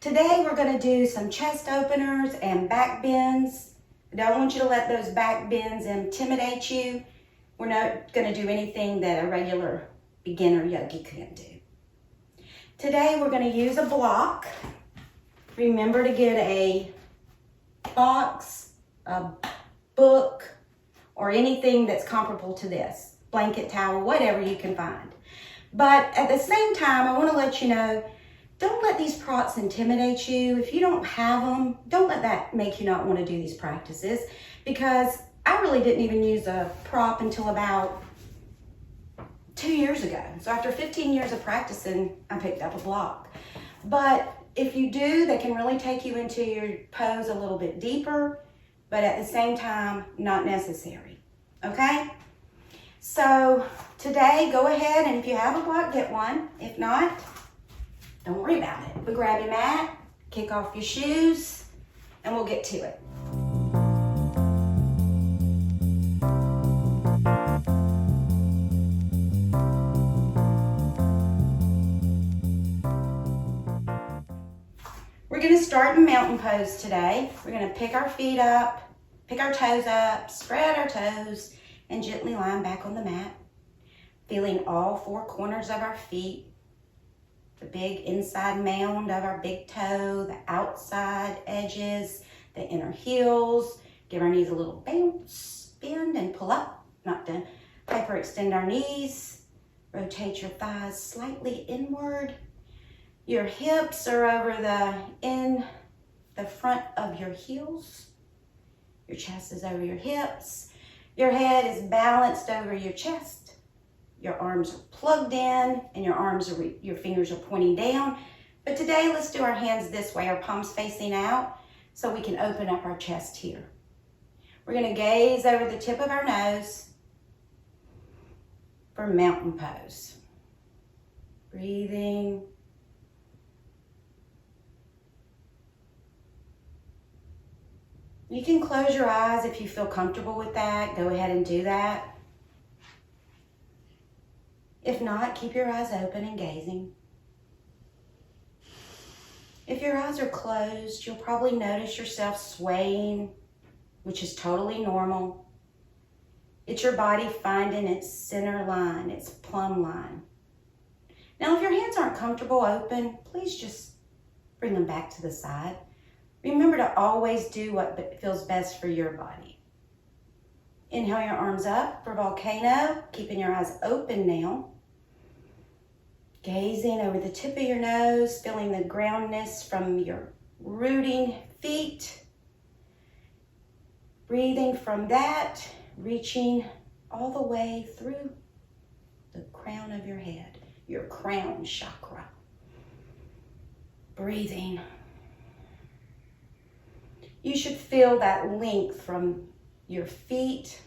Today we're going to do some chest openers and back bends. I don't want you to let those back bends intimidate you. We're not going to do anything that a regular beginner yogi can't do. Today we're going to use a block. Remember to get a box, a book, or anything that's comparable to this. Blanket, towel, whatever you can find. But at the same time, I want to let you know, don't let these props intimidate you. If you don't have them, don't let that make you not want to do these practices, because I really didn't even use a prop until about 2 years ago. So after 15 years of practicing, I picked up a block. But if you do, they can really take you into your pose a little bit deeper, but at the same time, not necessary, okay? So today, go ahead and if you have a block, get one. If not, don't worry about it. But grab your mat, kick off your shoes, and we'll get to it. We're going to start in mountain pose today. We're going to pick our feet up, pick our toes up, spread our toes, and gently lie them back on the mat. Feeling all four corners of our feet, the big inside mound of our big toe, the outside edges, the inner heels. Give our knees a little bounce, bend and pull up, not to hyperextend our knees. Rotate your thighs slightly inward. Your hips are over the front of your heels. Your chest is over your hips. Your head is balanced over your chest. Your arms are plugged in and your fingers are pointing down. But today, let's do our hands this way, our palms facing out, so we can open up our chest here. We're going to gaze over the tip of our nose for mountain pose. Breathing. You can close your eyes if you feel comfortable with that. Go ahead and do that. If not, keep your eyes open and gazing. If your eyes are closed, you'll probably notice yourself swaying, which is totally normal. It's your body finding its center line, its plumb line. Now, if your hands aren't comfortable open, please just bring them back to the side. Remember to always do what feels best for your body. Inhale your arms up for volcano, keeping your eyes open now. Gazing over the tip of your nose, feeling the groundness from your rooting feet. Breathing from that, reaching all the way through the crown of your head, your crown chakra. Breathing. You should feel that length from your feet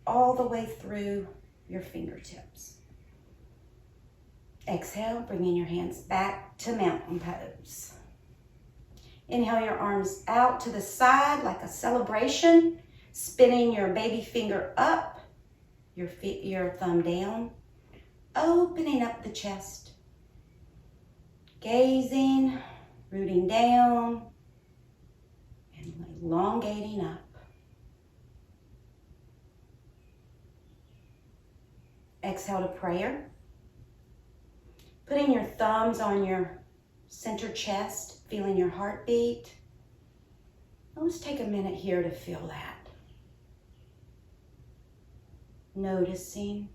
all the way through your fingertips. Exhale, bringing your hands back to mountain pose. Inhale your arms out to the side like a celebration, spinning your baby finger up, your thumb down, opening up the chest, gazing, rooting down, elongating up. Exhale to prayer. Putting your thumbs on your center chest, feeling your heartbeat. Let's take a minute here to feel that. Noticing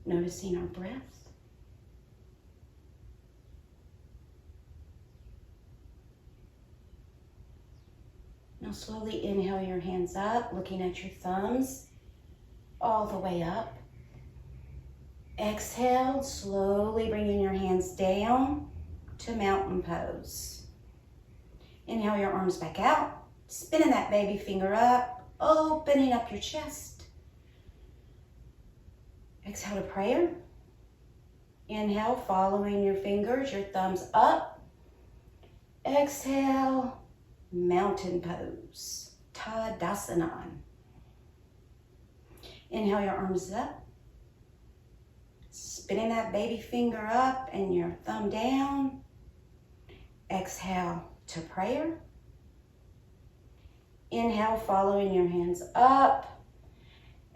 our breath. Now slowly inhale your hands up, looking at your thumbs all the way up. Exhale, slowly bringing your hands down to mountain pose. Inhale your arms back out, spinning that baby finger up, opening up your chest. Exhale to prayer. Inhale, following your fingers, your thumbs up. Exhale, mountain pose, Tadasana. Inhale your arms up. spinning that baby finger up and your thumb down. Exhale to prayer. Inhale, following your hands up.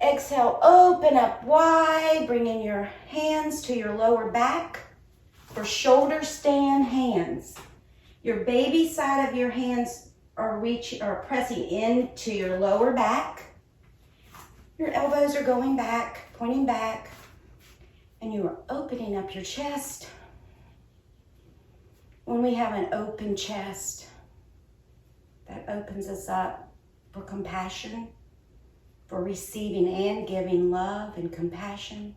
Exhale, open up wide, bringing your hands to your lower back for shoulder stand hands. Your baby side of your hands are pressing into your lower back. Your elbows are going back, pointing back, and you are opening up your chest. When we have an open chest, that opens us up for compassion, for receiving and giving love and compassion.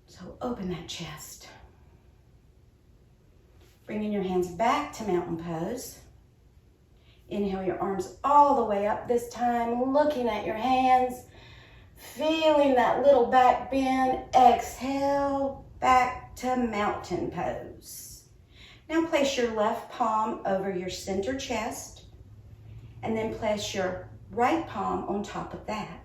So open that chest. Bringing your hands back to mountain pose. Inhale your arms all the way up this time, looking at your hands, feeling that little back bend. Exhale, back to mountain pose. Now place your left palm over your center chest, and then place your right palm on top of that.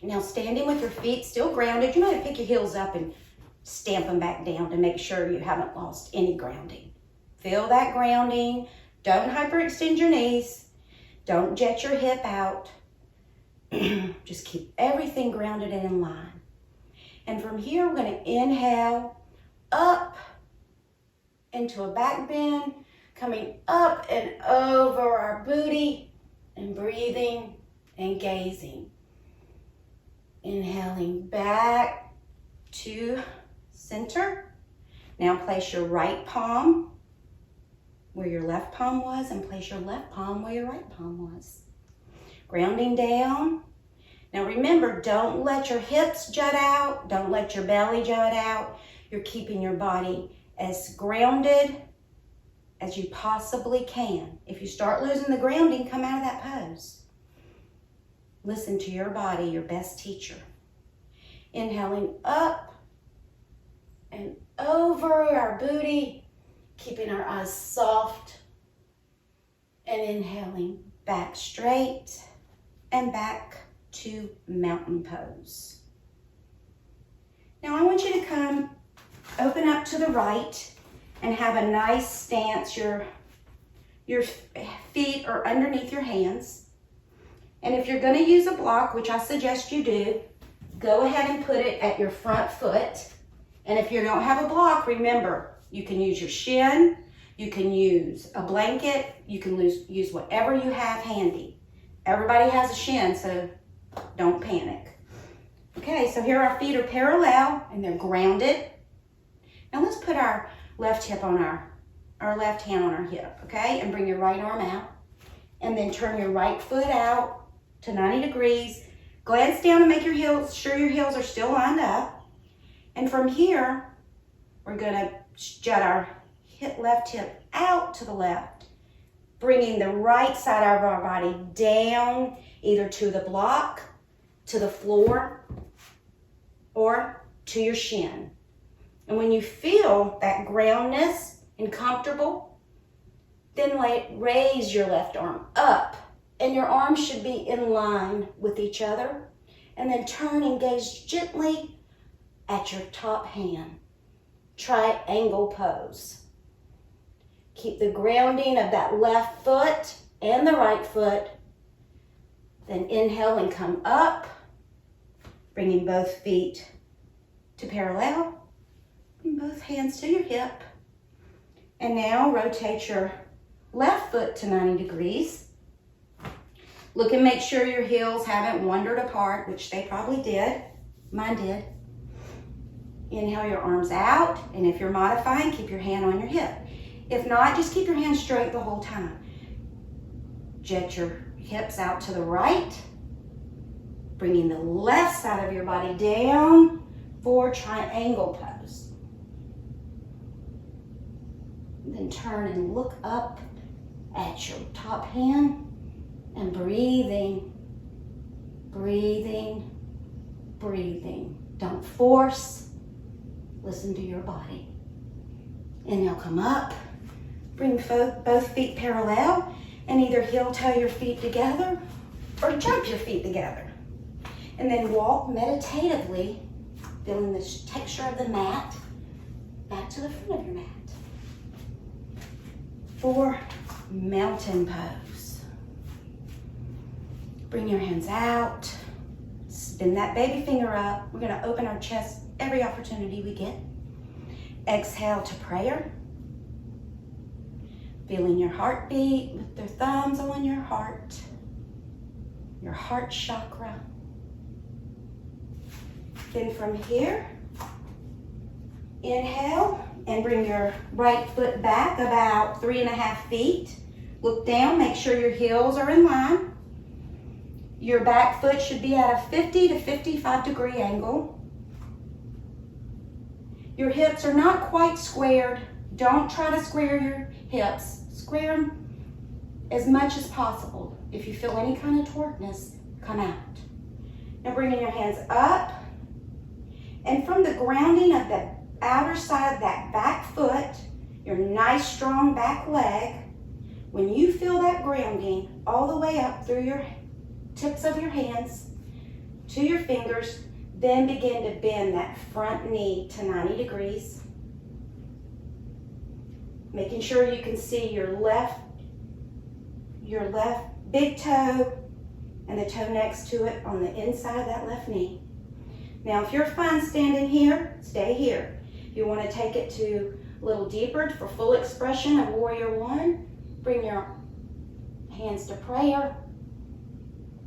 Now standing with your feet still grounded, you might pick your heels up and stamp them back down to make sure you haven't lost any grounding. Feel that grounding. Don't hyperextend your knees. Don't jet your hip out. Just keep everything grounded and in line. And from here, we're going to inhale up into a back bend, coming up and over our booty and breathing and gazing. Inhaling back to center. Now place your right palm where your left palm was and place your left palm where your right palm was. Grounding down. Now remember, don't let your hips jut out. Don't let your belly jut out. You're keeping your body as grounded as you possibly can. If you start losing the grounding, come out of that pose. Listen to your body, your best teacher. Inhaling up and over our booty, keeping our eyes soft, and inhaling back straight and back to mountain pose. Now I want you to come open up to the right and have a nice stance. Your feet are underneath your hands. And if you're going to use a block, which I suggest you do, go ahead and put it at your front foot. And if you don't have a block, remember, you can use your shin, you can use a blanket, you can use whatever you have handy. Everybody has a shin, so don't panic. Okay, so here our feet are parallel and they're grounded. Now let's put our left hip on our left hand on our hip, okay? And bring your right arm out. And then turn your right foot out to 90 degrees. Glance down and make sure your heels are still lined up. And from here, we're gonna jut our left hip out to the left, bringing the right side of our body down, either to the block, to the floor, or to your shin. And when you feel that groundness and comfortable, then raise your left arm up, and your arms should be in line with each other. And then turn and gaze gently at your top hand. Triangle pose. Keep the grounding of that left foot and the right foot. Then inhale and come up, bringing both feet to parallel. Bring both hands to your hip. And now rotate your left foot to 90 degrees. Look and make sure your heels haven't wandered apart, which they probably did. Mine did. Inhale your arms out, and if you're modifying, keep your hand on your hip. If not, just keep your hand straight the whole time. Jet your hips out to the right, bringing the left side of your body down for triangle pose. Then turn and look up at your top hand and breathing, breathing, breathing. Don't force. Listen to your body. And now come up. Bring both feet parallel and either heel toe your feet together or jump your feet together. And then walk meditatively Feeling the texture of the mat. Back to the front of your mat. For mountain pose. Bring your hands out. Spin that baby finger up. We're gonna open our chest every opportunity we get. Exhale to prayer. Feeling your heartbeat with your thumbs on your heart chakra. Then from here, inhale and bring your right foot back about 3.5 feet. Look down, make sure your heels are in line. Your back foot should be at a 50 to 55 degree angle. Your hips are not quite squared. Don't try to square your hips. Square them as much as possible. If you feel any kind of tautness, come out. Now bringing your hands up, and from the grounding of the outer side of that back foot, your nice strong back leg, when you feel that grounding all the way up through your tips of your hands to your fingers, then begin to bend that front knee to 90 degrees. Making sure you can see your left big toe and the toe next to it on the inside of that left knee. Now, if you're fine standing here, stay here. If you want to take it to a little deeper for full expression of Warrior One, bring your hands to prayer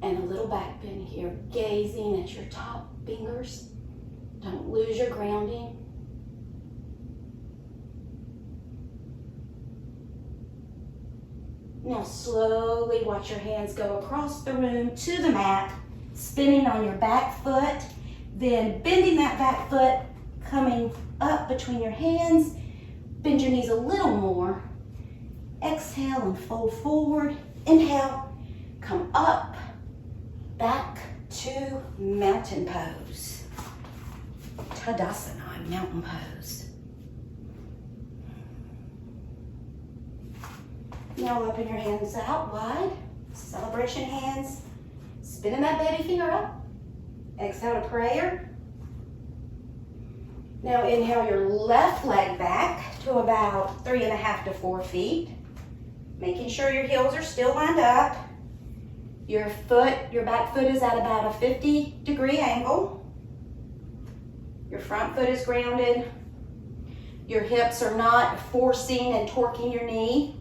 and a little back bend here, gazing at your top fingers. Don't lose your grounding. Now slowly watch your hands go across the room to the mat, spinning on your back foot, then bending that back foot, coming up between your hands. Bend your knees a little more. Exhale and fold forward. Inhale, come up, back to mountain pose. Tadasana, mountain pose. Now open your hands out wide, celebration hands, spinning that baby finger up. Exhale to prayer. Now inhale your left leg back to about 3.5 to 4 feet. Making sure your heels are still lined up. Your back foot is at about a 50 degree angle. Your front foot is grounded. Your hips are not forcing and torquing your knee.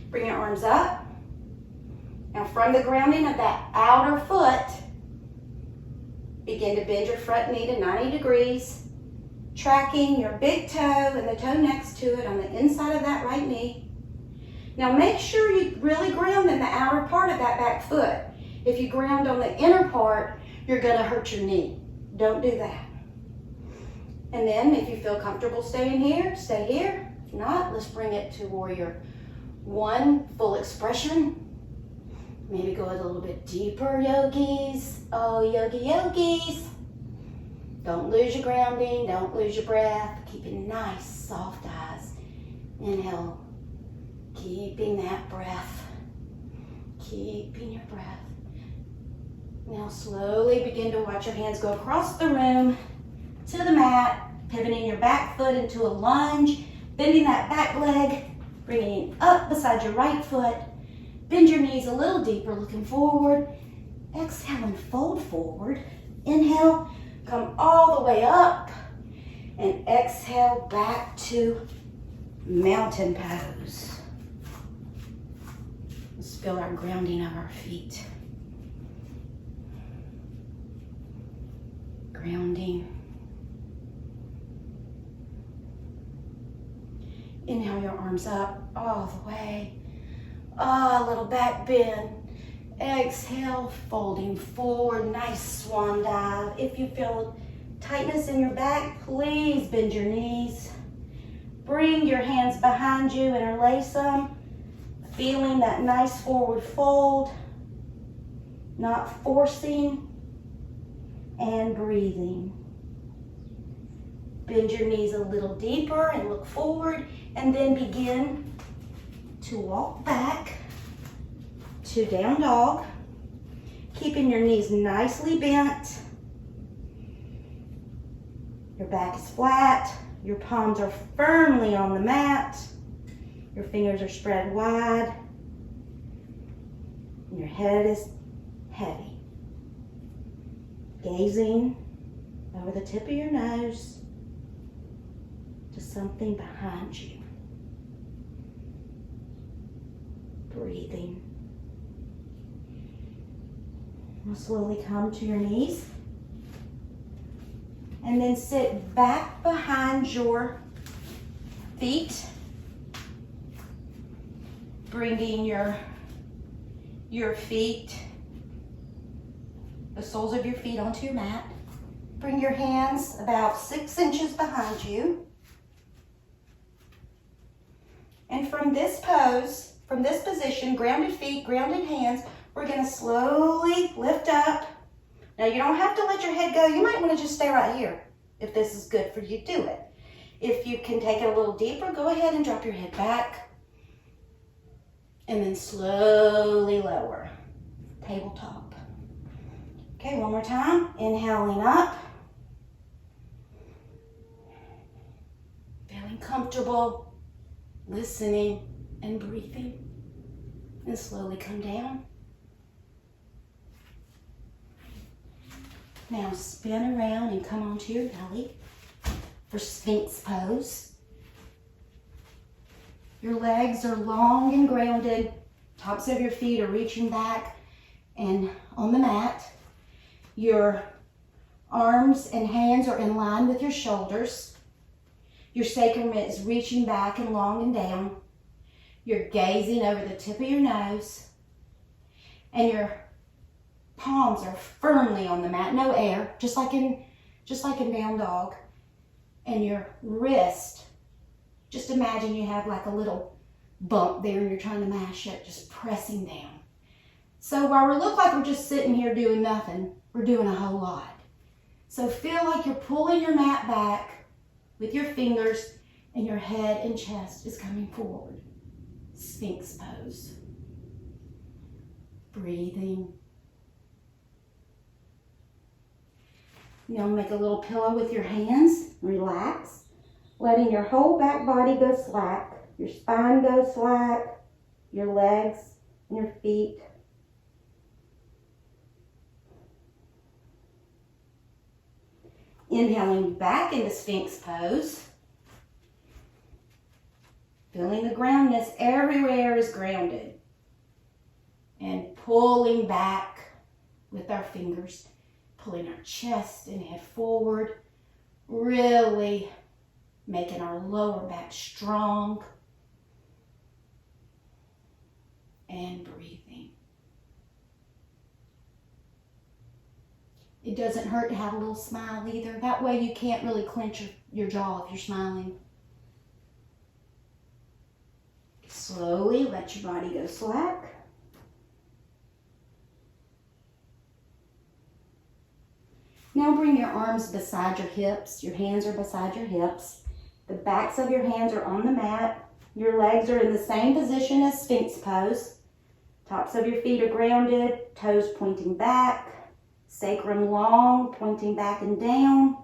Bring your arms up. Now from the grounding of that outer foot, begin to bend your front knee to 90 degrees, tracking your big toe and the toe next to it on the inside of that right knee. Now make sure you really ground in the outer part of that back foot. If you ground on the inner part, you're gonna hurt your knee. Don't do that. And then if you feel comfortable staying here, stay here. If not, let's bring it to Warrior One, full expression. Maybe go a little bit deeper, yogis. Oh, yogis. Don't lose your grounding, don't lose your breath. Keeping nice, soft eyes. Inhale, keeping that breath. Keeping your breath. Now slowly begin to watch your hands go across the room to the mat, pivoting your back foot into a lunge, bending that back leg, bringing it up beside your right foot. Bend your knees a little deeper, looking forward. Exhale and fold forward. Inhale, come all the way up. And exhale back to mountain pose. Let's feel our grounding of our feet. Grounding. Inhale your arms up all the way. A little back bend. Exhale, folding forward. Nice swan dive. If you feel tightness in your back, please bend your knees. Bring your hands behind you, interlace them. Feeling that nice forward fold. Not forcing. And breathing. Bend your knees a little deeper and look forward, and then begin to walk back to down dog, keeping your knees nicely bent. Your back is flat. Your palms are firmly on the mat. Your fingers are spread wide. And your head is heavy. Gazing over the tip of your nose to something behind you. Breathing. Now slowly come to your knees. And then sit back behind your feet. Bringing your feet, the soles of your feet onto your mat. Bring your hands about 6 inches behind you. And from this pose, from this position, grounded feet, grounded hands, we're gonna slowly lift up. Now you don't have to let your head go. You might wanna just stay right here. If this is good for you, do it. If you can take it a little deeper, go ahead and drop your head back. And then slowly lower, tabletop. Okay, one more time. Inhaling up. Feeling comfortable, listening and breathing. And slowly come down. Now spin around and come onto your belly for Sphinx pose. Your legs are long and grounded. Tops of your feet are reaching back and on the mat. Your arms and hands are in line with your shoulders. Your sacrum is reaching back and long and down. You're gazing over the tip of your nose. And your palms are firmly on the mat, no air, just like in down dog. And your wrist, just imagine you have like a little bump there and you're trying to mash it, just pressing down. So while we look like we're just sitting here doing nothing, we're doing a whole lot. So feel like you're pulling your mat back with your fingers and your head and chest is coming forward. Sphinx pose. Breathing. Now make a little pillow with your hands. Relax. Letting your whole back body go slack. Your spine go slack. Your legs and your feet. Inhaling back into Sphinx pose. Feeling the groundness. Everywhere is grounded. And pulling back with our fingers. Pulling our chest and head forward. Really making our lower back strong. And breathing. It doesn't hurt to have a little smile either. That way you can't really clench your jaw if you're smiling. Slowly let your body go slack. Now bring your arms beside your hips. Your hands are beside your hips. The backs of your hands are on the mat. Your legs are in the same position as Sphinx pose. Tops of your feet are grounded, toes pointing back, sacrum long, pointing back and down.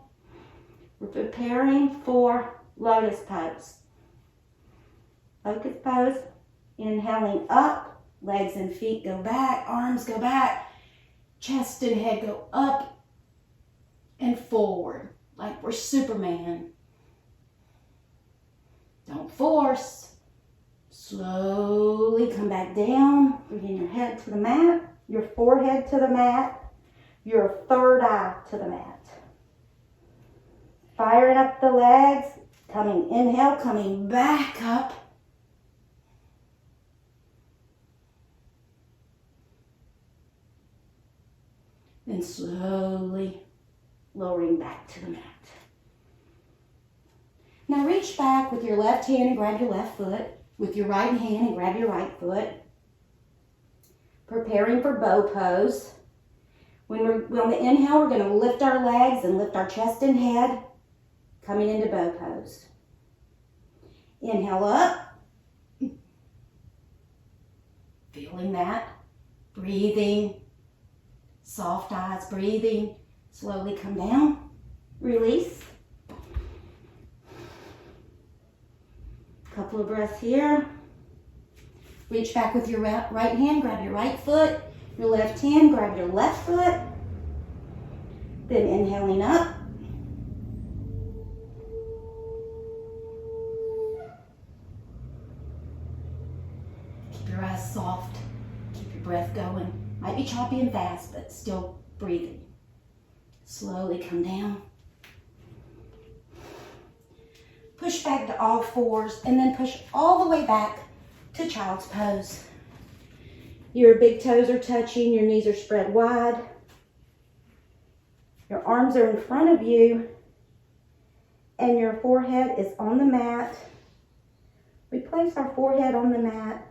We're preparing for lotus pose. Lotus pose, inhaling up, legs and feet go back, arms go back, chest and head go up and forward, like we're Superman. Don't force. Slowly come back down, bringing your head to the mat, your forehead to the mat, your third eye to the mat. Firing up the legs, inhale, coming back up. Then slowly lowering back to the mat. Now reach back with your left hand and grab your left foot. With your right hand and grab your right foot. Preparing for bow pose. When we're on the inhale, we're going to lift our legs and lift our chest and head. Coming into bow pose. Inhale up. Feeling that. Breathing. Soft eyes, breathing. Slowly come down. Release. Couple of breaths here. Reach back with your right hand, grab your right foot. Your left hand, grab your left foot. Then inhaling up. Keep your eyes soft. Keep your breath going. Might be choppy and fast, but still breathing. Slowly come down. Push back to all fours and then push all the way back to child's pose. Your big toes are touching, your knees are spread wide. Your arms are in front of you and your forehead is on the mat. We place our forehead on the mat.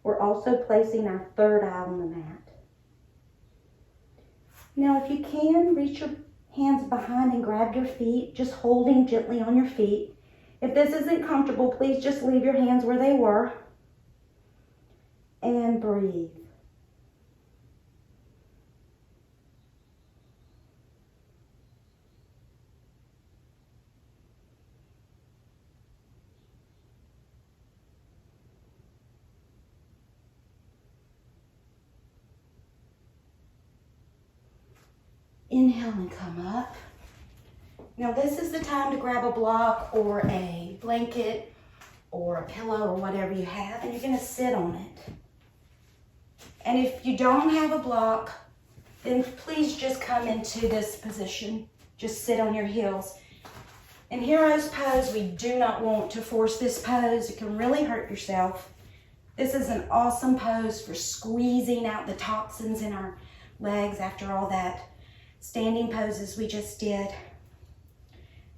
We're also placing our third eye on the mat. Now, if you can, reach your hands behind and grab your feet, just holding gently on your feet. If this isn't comfortable, please just leave your hands where they were and breathe. Inhale and come up. Now this is the time to grab a block or a blanket or a pillow or whatever you have, and you're going to sit on it. And if you don't have a block, then please just come into this position. Just sit on your heels. In hero's pose, we do not want to force this pose. It can really hurt yourself. This is an awesome pose for squeezing out the toxins in our legs after all that standing poses we just did.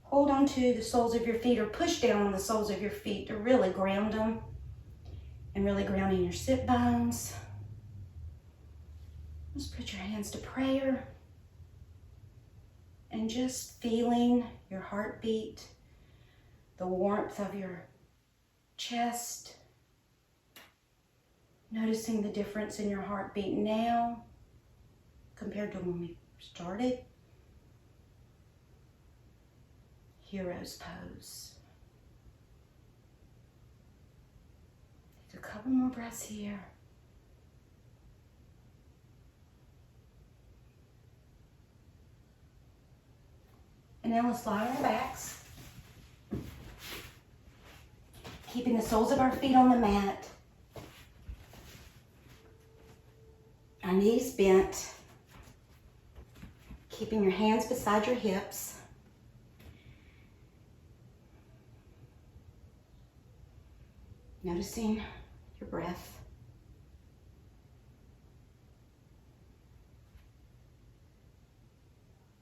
Hold on to the soles of your feet or push down on the soles of your feet to really ground them and really grounding your sit bones. Just put your hands to prayer and just feeling your heartbeat, the warmth of your chest, noticing the difference in your heartbeat now compared to when we started. Hero's pose. Take a couple more breaths here. And now let's lie on our backs. Keeping the soles of our feet on the mat. Our knees bent. Keeping your hands beside your hips. Noticing your breath.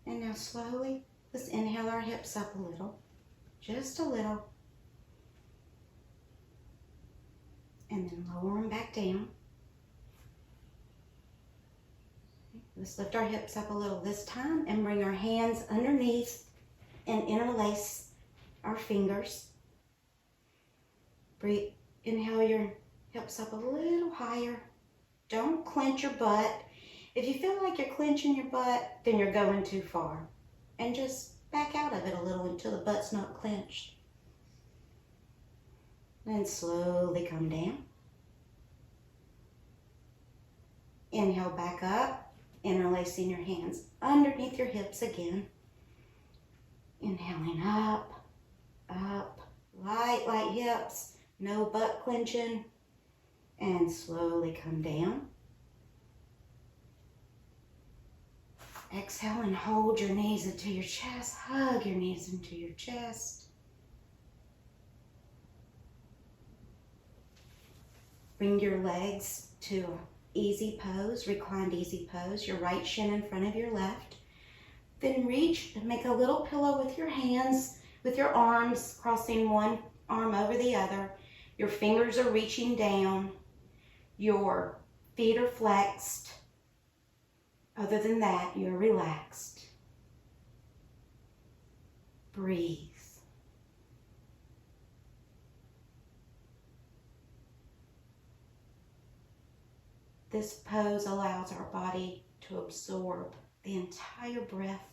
And now slowly, let's inhale our hips up a little, just a little. And then lower them back down. Let's lift our hips up a little this time and bring our hands underneath and interlace our fingers. Breathe. Inhale your hips up a little higher. Don't clench your butt. If you feel like you're clenching your butt, then you're going too far. And just back out of it a little until the butt's not clenched. Then slowly come down. Inhale back up, interlacing your hands underneath your hips again. Inhaling up, up, light hips. No butt clenching, and slowly come down. Exhale and hold your knees into your chest. Hug your knees into your chest. Bring your legs to an easy pose, reclined easy pose. Your right shin in front of your left. Then reach and make a little pillow with your hands, with your arms crossing one arm over the other. Your fingers are reaching down. Your feet are flexed. Other than that, you're relaxed. Breathe. This pose allows our body to absorb the entire breath,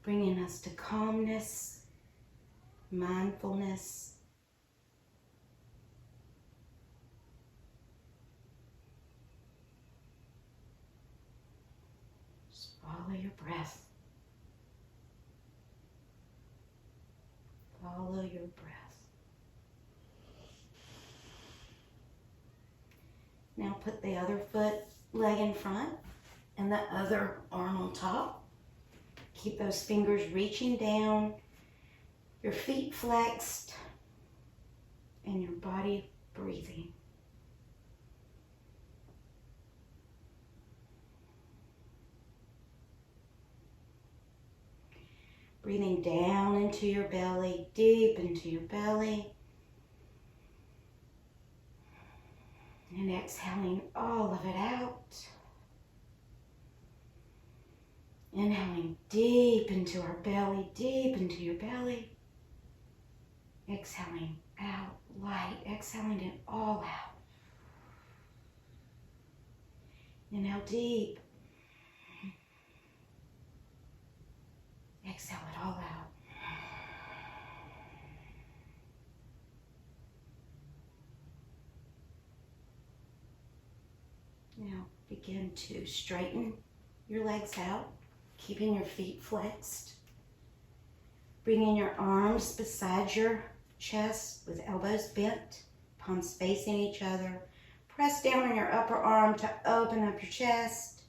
bringing us to calmness, mindfulness. Just follow your breath. Follow your breath. Now put the other leg in front and the other arm on top. Keep those fingers reaching down, your feet flexed, and your body breathing. Breathing down into your belly, deep into your belly. And exhaling all of it out. Inhaling deep into our belly, deep into your belly. Exhaling out, light, exhaling it all out. Inhale deep. Exhale it all out. Now begin to straighten your legs out, keeping your feet flexed. Bringing your arms beside your chest with elbows bent, palms facing each other. Press down on your upper arm to open up your chest.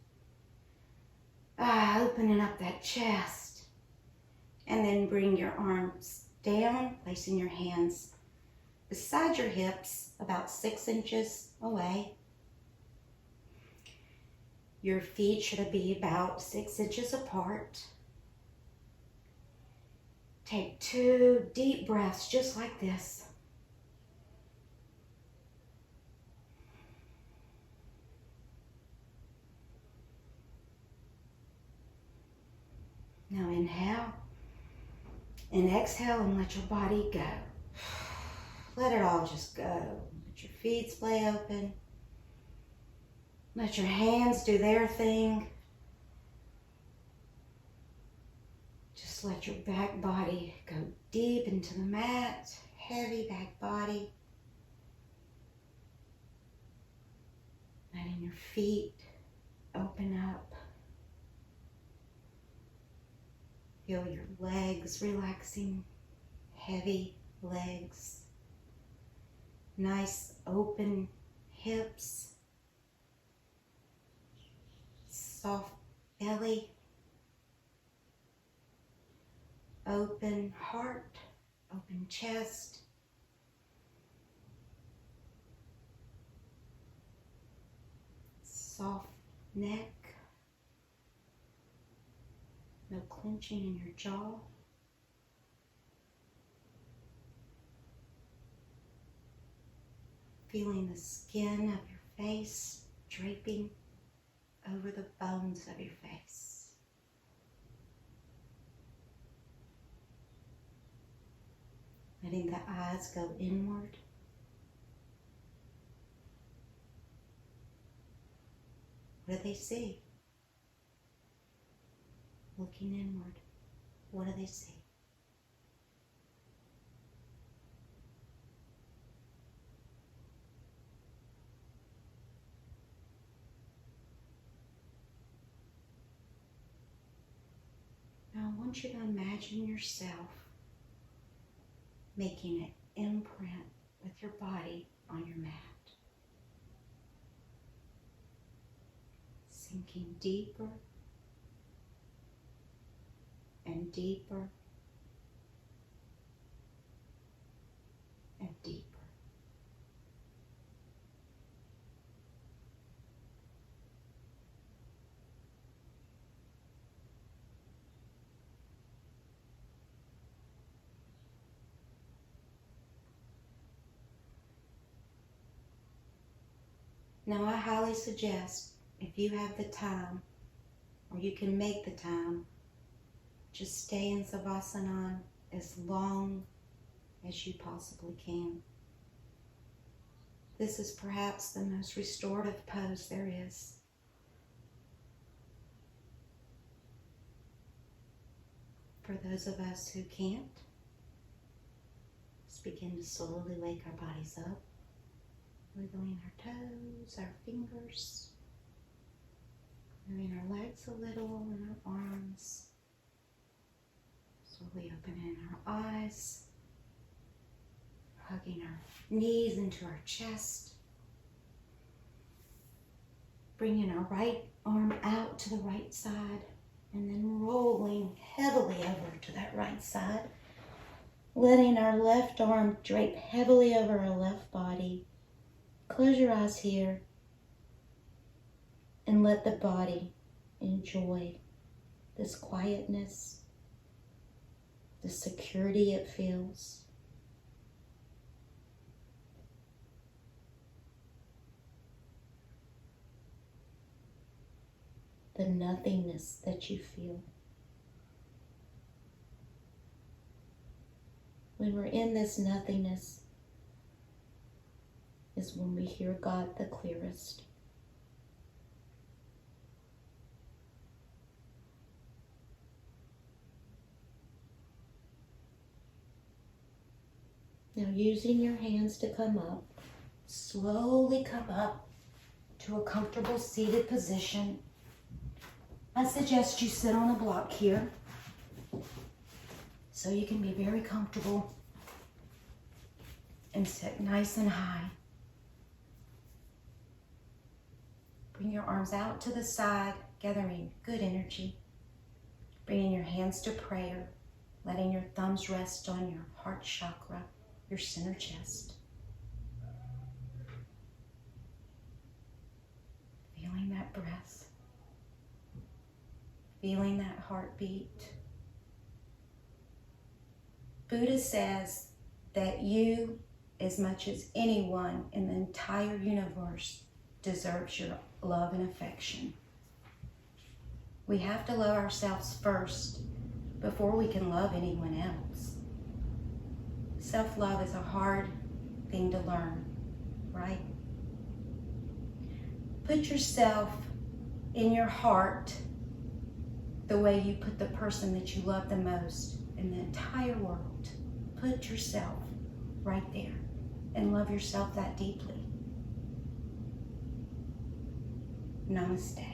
Opening up that chest. And then bring your arms down, placing your hands beside your hips, about 6 inches away. Your feet should be about 6 inches apart. Take 2 deep breaths just like this. Now inhale and exhale and let your body go. Let it all just go. Let your feet splay open. Let your hands do their thing. Just let your back body go deep into the mat. Heavy back body. Letting your feet open up. Feel your legs relaxing. Heavy legs. Nice open hips. Soft belly. Open heart. Open chest. Soft neck. No clenching in your jaw. Feeling the skin of your face draping over the bones of your face. Letting the eyes go inward. What do they see? Looking inward, what do they see? Now I want you to imagine yourself making an imprint with your body on your mat. Sinking deeper and deeper and deeper. Now I highly suggest, if you have the time, or you can make the time, just stay in Savasana as long as you possibly can. This is perhaps the most restorative pose there is. For those of us who can't, begin to slowly wake our bodies up. Wiggling our toes, our fingers, moving our legs a little and our arms. Slowly opening our eyes, hugging our knees into our chest. Bringing our right arm out to the right side and then rolling heavily over to that right side. Letting our left arm drape heavily over our left body. Close your eyes here and let the body enjoy this quietness, the security it feels. The nothingness that you feel. When we're in this nothingness is when we hear God the clearest. Now, using your hands to come up, slowly come up to a comfortable seated position. I suggest you sit on a block here so you can be very comfortable and sit nice and high. Bring your arms out to the side, gathering good energy. Bringing your hands to prayer, letting your thumbs rest on your heart chakra, your center chest. Feeling that breath. Feeling that heartbeat. Buddha says that you, as much as anyone in the entire universe, deserves your love and affection. We have to love ourselves first before we can love anyone else. Self-love is a hard thing to learn, right? Put yourself in your heart the way you put the person that you love the most in the entire world. Put yourself right there and love yourself that deeply. Namaste.